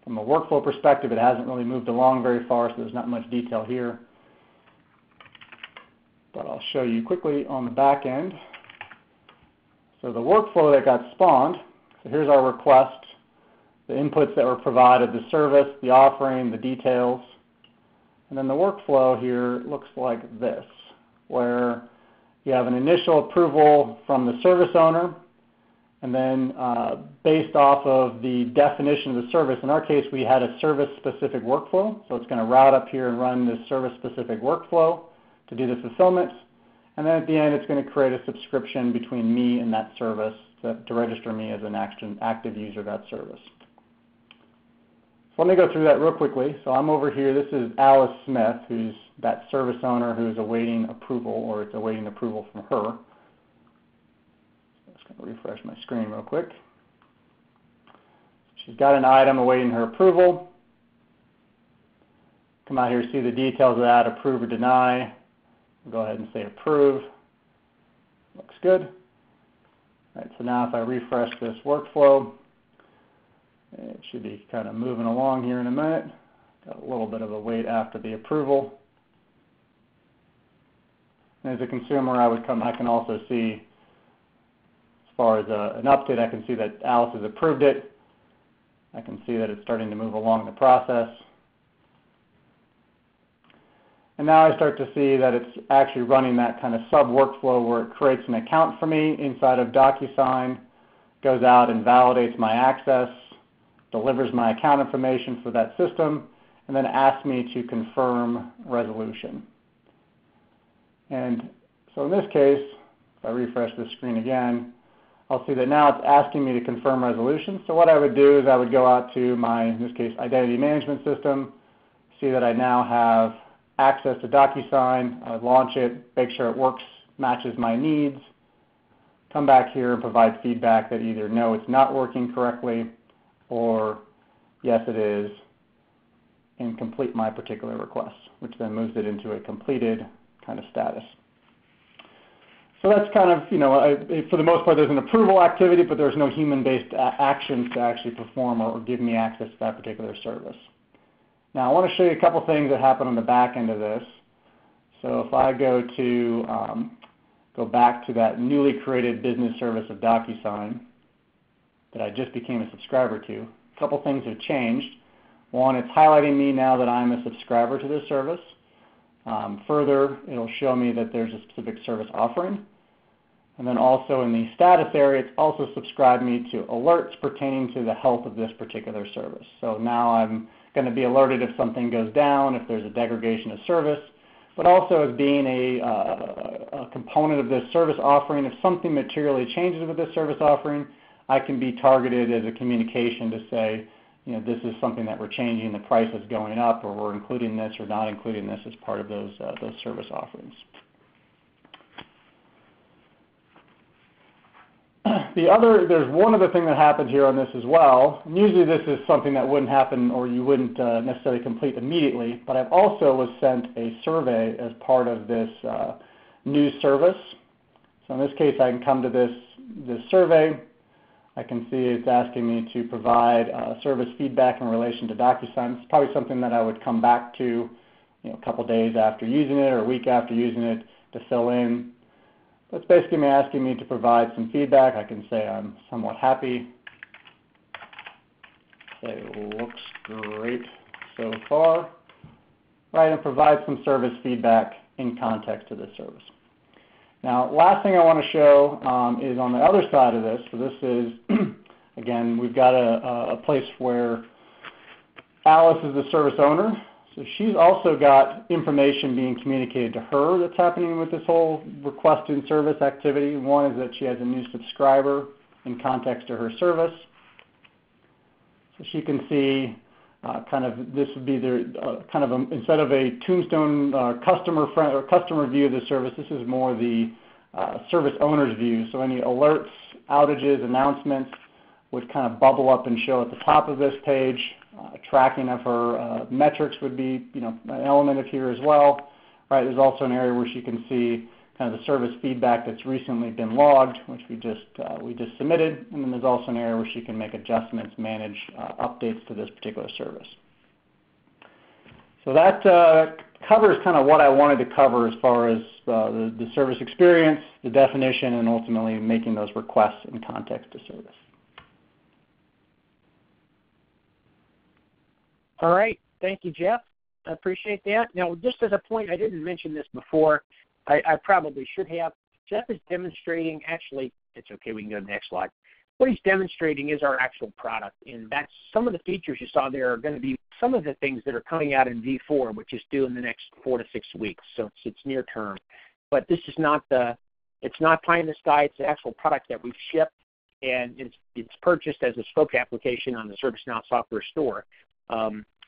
From a workflow perspective, it hasn't really moved along very far, so there's not much detail here. But I'll show you quickly on the back end. So the workflow that got spawned, so here's our request, the inputs that were provided, the service, the offering, the details. And then the workflow here looks like this, where you have an initial approval from the service owner, and then based off of the definition of the service, in our case we had a service-specific workflow, so it's going to route up here and run this service-specific workflow to do the fulfillment. And then at the end it's going to create a subscription between me and that service to register me as an active user of that service. So let me go through that real quickly. So I'm over here. This is Alice Smith, who's that service owner who's awaiting approval, or it's awaiting approval from her. Just going to refresh my screen real quick. She's got an item awaiting her approval. Come out here, see the details of that, approve or deny. We'll go ahead and say approve. Looks good. All right, so now if I refresh this workflow, it should be kind of moving along here in a minute. Got a little bit of a wait after the approval. And as a consumer, I can also see, as far as an update, I can see that Alice has approved it. I can see that it's starting to move along the process. And now I start to see that it's actually running that kind of sub-workflow where it creates an account for me inside of DocuSign, goes out and validates my access, delivers my account information for that system, and then asks me to confirm resolution. And so in this case, if I refresh this screen again, I'll see that now it's asking me to confirm resolution. So what I would do is I would go out to my, in this case, identity management system, see that I now have access to DocuSign. I would launch it, make sure it works, matches my needs, come back here and provide feedback that either no, it's not working correctly, or yes, it is, and complete my particular request, which then moves it into a completed kind of status. So that's kind of, for the most part, there's an approval activity, but there's no human-based actions to actually perform or give me access to that particular service. Now, I want to show you a couple things that happen on the back end of this. So if I go back to that newly created business service of DocuSign that I just became a subscriber to, a couple things have changed. One, it's highlighting me now that I'm a subscriber to this service. Further, it'll show me that there's a specific service offering. And then also in the status area, it's also subscribed me to alerts pertaining to the health of this particular service. So now I'm going to be alerted if something goes down, if there's a degradation of service, but also as being a component of this service offering, if something materially changes with this service offering, I can be targeted as a communication to say, this is something that we're changing, the price is going up, or we're including this or not including this as part of those service offerings. There's one other thing that happens here on this as well. And usually this is something that wouldn't happen or you wouldn't necessarily complete immediately, but I've also was sent a survey as part of this new service. So in this case, I can come to this survey. I can see it's asking me to provide service feedback in relation to DocuSign. It's probably something that I would come back to a couple days after using it or a week after using it to fill in. That's basically me asking me to provide some feedback. I can say I'm somewhat happy. Say it looks great so far. Right, and provide some service feedback in context to this service. Now, last thing I want to show is on the other side of this. So this is, again, we've got a place where Alice is the service owner. So she's also got information being communicated to her that's happening with this whole request in service activity. One is that she has a new subscriber in context to her service. So she can see this would be the instead of a Tombstone customer view of the service, this is more the service owner's view. So any alerts, outages, announcements would kind of bubble up and show at the top of this page. Tracking of her metrics would be an element of here as well. Right? There's also an area where she can see kind of the service feedback that's recently been logged, which we just submitted, and then there's also an area where she can make adjustments, manage updates to this particular service. So that covers kind of what I wanted to cover as far as the service experience, the definition, and ultimately making those requests in context to service. All right. Thank you, Jeff. I appreciate that. Now, just as a point, I didn't mention this before. I probably should have. Jeff is demonstrating, actually, it's okay, we can go to the next slide. What he's demonstrating is our actual product, and that's some of the features you saw there are going to be some of the things that are coming out in V4, which is due in the next 4 to 6 weeks, so it's near term. But this is not it's not pie in the sky. It's the actual product that we've shipped, and it's purchased as a spoke application on the ServiceNow software store.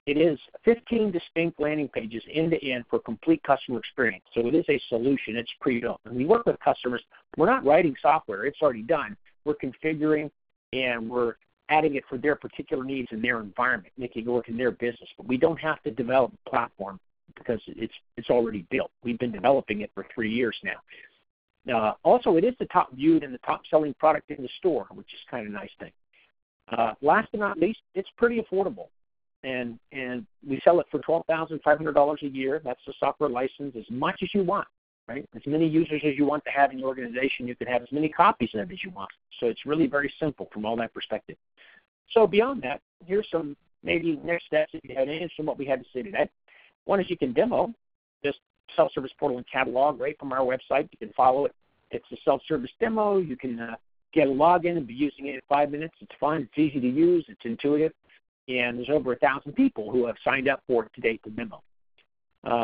It is 15 distinct landing pages end-to-end for complete customer experience. So it is a solution. It's pre-built. When we work with customers, we're not writing software. It's already done. We're configuring, and we're adding it for their particular needs in their environment, making it work in their business. But we don't have to develop a platform because it's already built. We've been developing it for 3 years now. Also, it is the top viewed and the top selling product in the store, which is kind of a nice thing. Last but not least, it's pretty affordable. And we sell it for $12,500 a year. That's the software license, as much as you want, right? As many users as you want to have in your organization, you can have as many copies of it as you want. So it's really very simple from all that perspective. So beyond that, here's some maybe next steps if you had any from what we had to say today. One is you can demo this self-service portal and catalog right from our website. You can follow it. It's a self-service demo. You can get a login and be using it in 5 minutes. It's fun. It's easy to use. It's intuitive. And there's over 1,000 people who have signed up for it to date, the demo.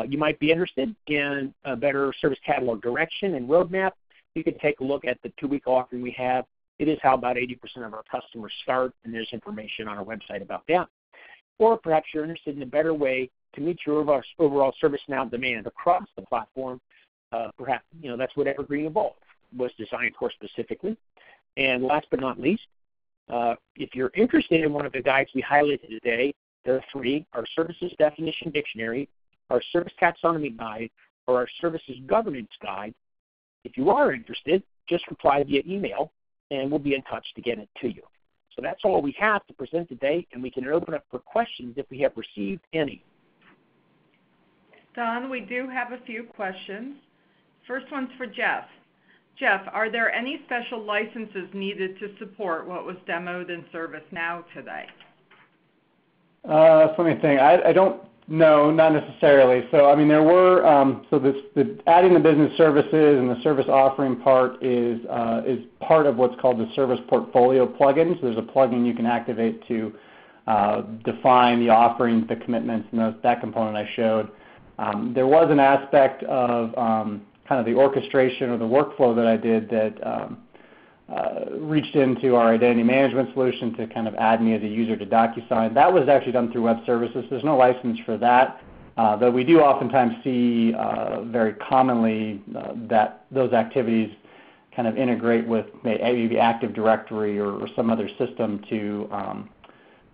You might be interested in a better service catalog direction and roadmap. You can take a look at the 2-week offering we have. It is how about 80% of our customers start, and there's information on our website about that. Or perhaps you're interested in a better way to meet your overall ServiceNow demand across the platform. Perhaps, that's what Evergreen Evolve was designed for specifically. And last but not least, if you're interested in one of the guides we highlighted today, there are 3, our Services Definition Dictionary, our Service Taxonomy Guide, or our Services Governance Guide. If you are interested, just reply via email, and we'll be in touch to get it to you. So that's all we have to present today, and we can open up for questions if we have received any. Don, we do have a few questions. First one's for Jeff. Jeff, are there any special licenses needed to support what was demoed in ServiceNow today? So let me think. I don't know, not necessarily. So I mean, there were the adding the business services and the service offering part is part of what's called the service portfolio plugins. There's a plugin you can activate to define the offerings, the commitments, and that component I showed. There was an aspect of kind of the orchestration or the workflow that I did that reached into our identity management solution to kind of add me as a user to DocuSign. That was actually done through web services. There's no license for that, though we do oftentimes see very commonly that those activities kind of integrate with maybe Active Directory or some other system to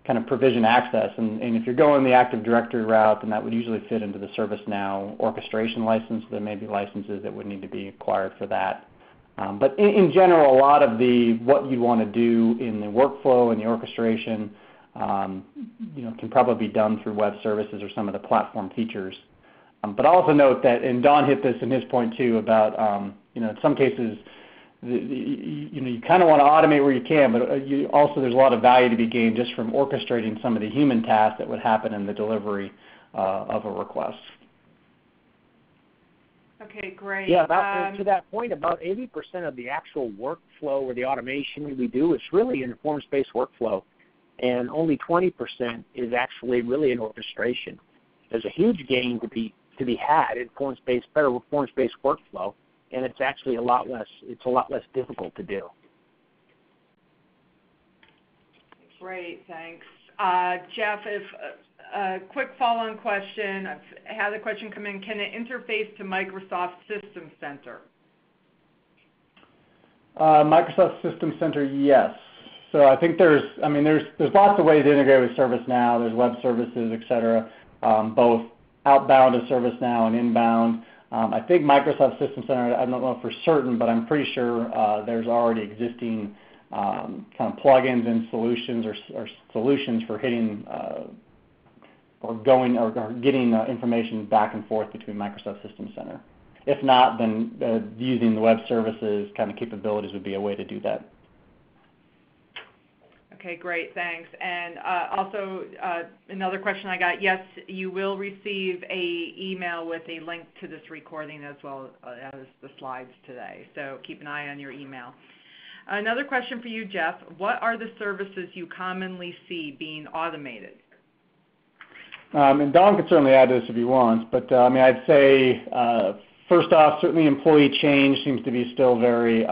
kind of provision access. And if you're going the Active Directory route, then that would usually fit into the ServiceNow orchestration license. There may be licenses that would need to be acquired for that. But in general, a lot of what you want to do in the workflow and the orchestration, can probably be done through web services or some of the platform features. But also note that, and Don hit this in his point too, about in some cases, you kind of want to automate where you can, but also there's a lot of value to be gained just from orchestrating some of the human tasks that would happen in the delivery of a request. Okay, great. Yeah, to that point, about 80% of the actual workflow or the automation we do is really in forms-based workflow, and only 20% is actually really in orchestration. There's a huge gain to be had in better forms-based workflow, and it's actually a lot less difficult to do. Great, thanks. Jeff, if a quick follow-on question. I've had a question come in. Can it interface to Microsoft System Center? Microsoft System Center, yes. So I think there's lots of ways to integrate with ServiceNow. There's web services, et cetera, both outbound to ServiceNow and inbound. I think Microsoft System Center, I don't know for certain, but I'm pretty sure there's already existing kind of plugins and solutions or solutions for hitting or getting information back and forth between Microsoft System Center. If not, then using the web services kind of capabilities would be a way to do that. Okay, great, thanks. And also another question I got, yes, you will receive an email with a link to this recording as well as the slides today, so keep an eye on your email. Another question for you, Jeff. What are the services you commonly see being automated? And Don can certainly add to this if he wants, but I'd say first off, certainly employee change seems to be still very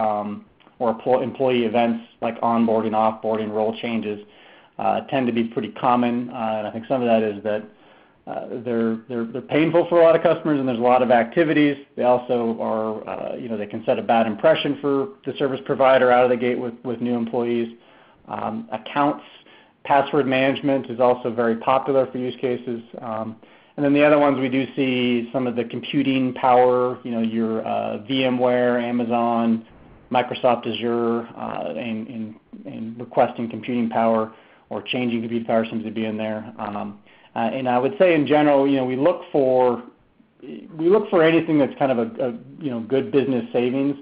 or employee events like onboarding, offboarding, role changes tend to be pretty common. And I think some of that is that they're painful for a lot of customers, and there's a lot of activities. They also are, they can set a bad impression for the service provider out of the gate with new employees. Accounts, password management is also very popular for use cases. And then the other ones we do see some of the computing power, your VMware, Amazon, Microsoft Azure, and requesting computing power or changing computing power seems to be in there. And I would say in general, we look for anything that's kind of a good business savings,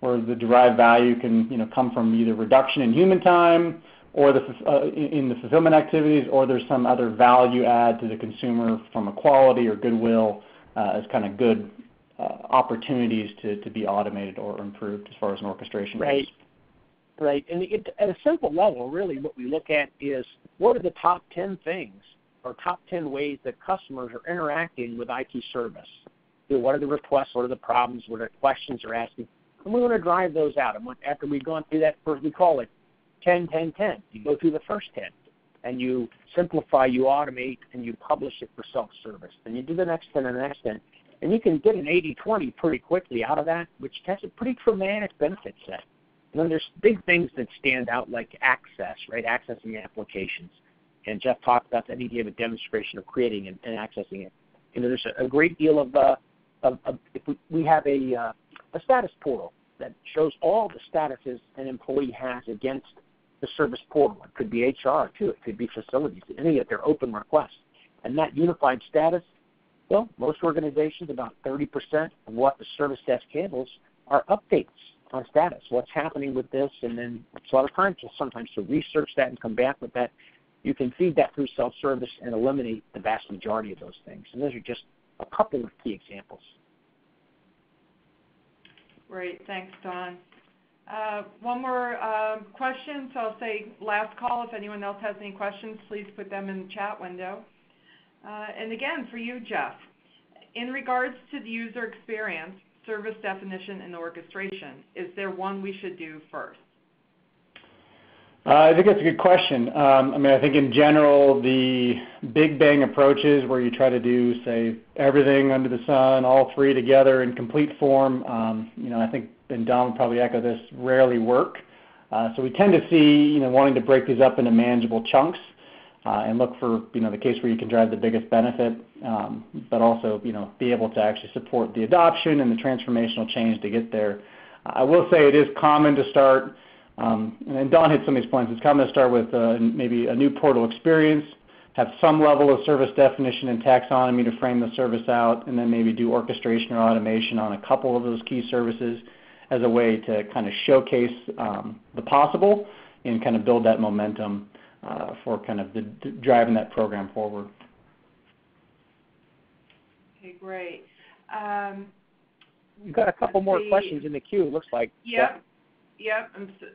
where the derived value can come from either reduction in human time or in the fulfillment activities, or there's some other value add to the consumer from a quality or goodwill as kind of good opportunities to be automated or improved as far as an orchestration goes. Right. And at a simple level, really what we look at is what are the top 10 things or top 10 ways that customers are interacting with IT service. What are the requests, what are the problems, what are the questions they're asking, and we want to drive those out. And after we've gone through that first, we call it 10, 10, 10. You go through the first 10, and you simplify, you automate, and you publish it for self-service. And you do the next 10 and the next 10. And you can get an 80-20 pretty quickly out of that, which has a pretty dramatic benefit set. And then there's big things that stand out like access, right, accessing applications. And Jeff talked about that. He gave a demonstration of creating and accessing it. You know, there's a great deal of if we have a status portal that shows all the statuses an employee has against the service portal. It could be HR, too. It could be facilities, any of their open requests. And that unified status, well, most organizations, about 30% of what the service desk handles are updates on status, what's happening with this, and then it's a lot of time sometimes to research that and come back with that. You can feed that through self-service and eliminate the vast majority of those things. And those are just a couple of key examples. Great. Thanks, Don. One more question, so I'll say last call. If anyone else has any questions, please put them in the chat window. And again, for you, Jeff, in regards to the user experience, service definition, and orchestration, is there one we should do first? I think that's a good question. I think in general, the big bang approaches where you try to do, say, everything under the sun, all three together in complete form, I think, and Don would probably echo this, rarely work. So we tend to see, wanting to break these up into manageable chunks and look for, the case where you can drive the biggest benefit, but also, be able to actually support the adoption and the transformational change to get there. I will say it is common to start, and Don hit some of these points, it's common to start with maybe a new portal experience, have some level of service definition and taxonomy to frame the service out, and then maybe do orchestration or automation on a couple of those key services as a way to kind of showcase the possible and kind of build that momentum for kind of driving that program forward. Okay, great. You've got a couple more questions in the queue, it looks like. Yep.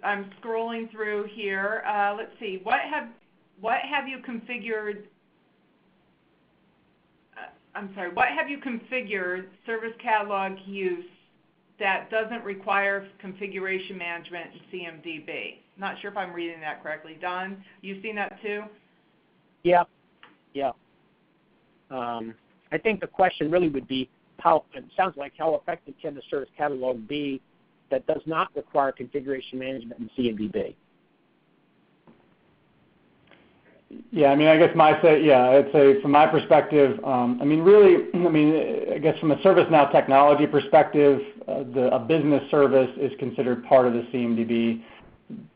I'm scrolling through here. Let's see. What have you configured? What have you configured Service Catalog use that doesn't require configuration management in CMDB? Not sure if I'm reading that correctly. Don, you've seen that too? Yeah. I think the question really would be it sounds like how effective can the Service Catalog be that does not require configuration management in CMDB? Yeah, I guess I'd say from my perspective, I guess from a ServiceNow technology perspective, a business service is considered part of the CMDB.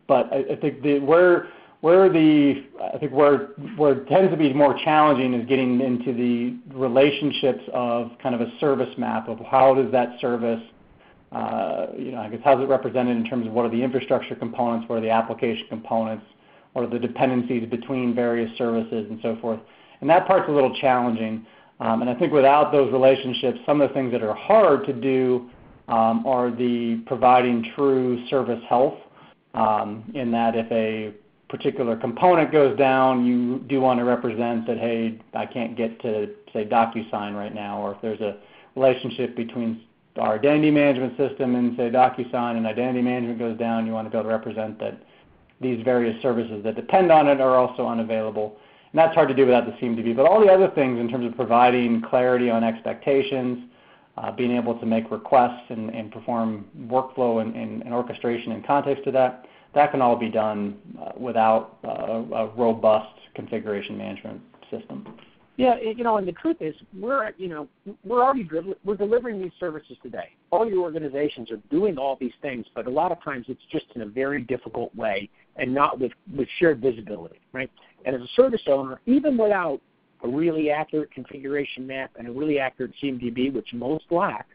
But I think where it tends to be more challenging is getting into the relationships of kind of a service map of how does that service, I guess how's it represented in terms of what are the infrastructure components, what are the application components, what are the dependencies between various services and so forth. And that part's a little challenging. And I think without those relationships, some of the things that are hard to do are the providing true service health, in that if a particular component goes down, you do want to represent that, hey, I can't get to, say, DocuSign right now, or if there's a relationship between our identity management system and, say, DocuSign and identity management goes down, you want to be able to represent that these various services that depend on it are also unavailable. And that's hard to do without the CMDB. But all the other things in terms of providing clarity on expectations, being able to make requests and perform workflow and orchestration in context to that, that can all be done without a robust configuration management system. Yeah, and the truth is, we're delivering these services today. All your organizations are doing all these things, but a lot of times it's just in a very difficult way and not with shared visibility, right? And as a service owner, even without a really accurate configuration map and a really accurate CMDB, which most lack,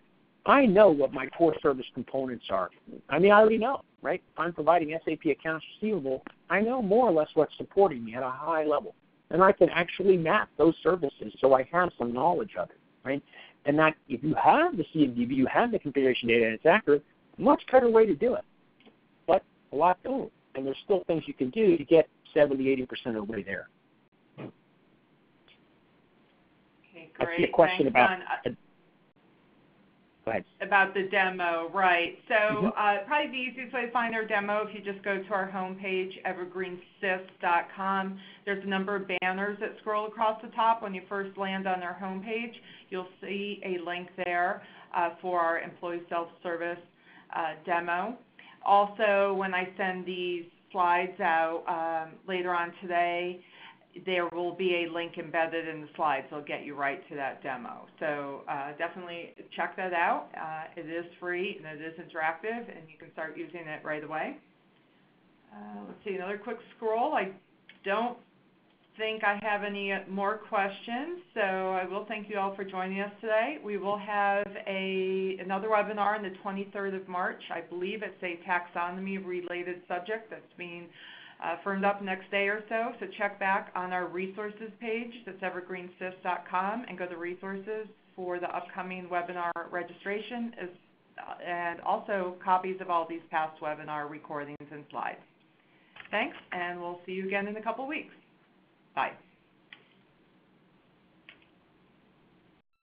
I know what my core service components are. I already know, right? If I'm providing SAP accounts receivable, I know more or less what's supporting me at a high level. And I can actually map those services so I have some knowledge of it, right? and not if you have the CMDB, you have the configuration data and it's accurate, much better way to do it. But a lot don't, and there's still things you can do to get 70, 80% of the way there. Okay, great. I see a question about. Go ahead. About the demo, right. So probably the easiest way to find our demo, if you just go to our homepage, evergreensys.com. There's a number of banners that scroll across the top. When you first land on our homepage, you'll see a link there for our employee self-service demo. Also, when I send these slides out later on today, there will be a link embedded in the slides. It'll get you right to that demo. So definitely check that out. It is free and it is interactive, and you can start using it right away. Let's see, another quick scroll. I don't think I have any more questions, so I will thank you all for joining us today. We will have another webinar on the 23rd of March. I believe it's a taxonomy-related subject that's being firmed up next day or so. So check back on our resources page. That's evergreensys.com, and go to resources for the upcoming webinar registration, and also copies of all these past webinar recordings and slides. Thanks, and we'll see you again in a couple weeks. Bye.